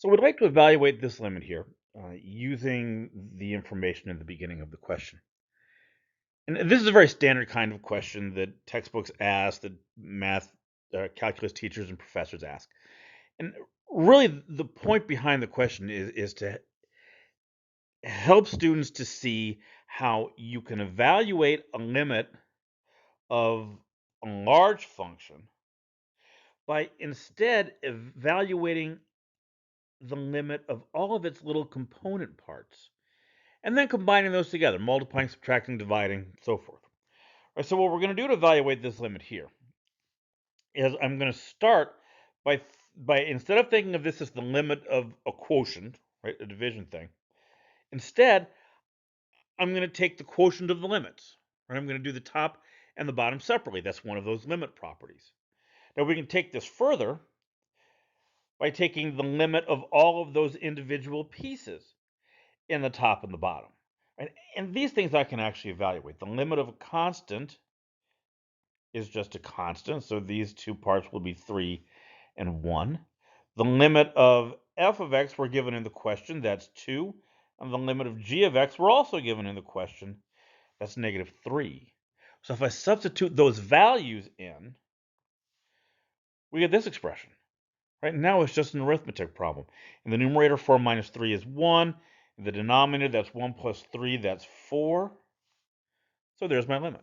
So we'd like to evaluate this limit here using the information in the beginning of the question. And this is a very standard kind of question that textbooks ask, that math, calculus teachers and professors ask. And really, the point behind the question is to help students to see how you can evaluate a limit of a large function by instead evaluating the limit of all of its little component parts and then combining those together, multiplying, subtracting, dividing, so forth. All right, so what we're going to do to evaluate this limit here is I'm going to start by instead of thinking of this as the limit of a quotient, right, a division thing, instead I'm going to take the quotient of the limits. Right, I'm going to do the top and the bottom separately. That's one of those limit properties. Now we can take this further by taking the limit of all of those individual pieces in the top and the bottom. Right? And these things I can actually evaluate. The limit of a constant is just a constant, so these two parts will be 3 and 1. The limit of f of x we're given in the question, that's 2. And the limit of g of x we're also given in the question, that's negative 3. So if I substitute those values in, we get this expression. Right now it's just an arithmetic problem. In the numerator, 4 minus 3 is 1. In the denominator, that's 1 plus 3, that's 4. So there's my limit.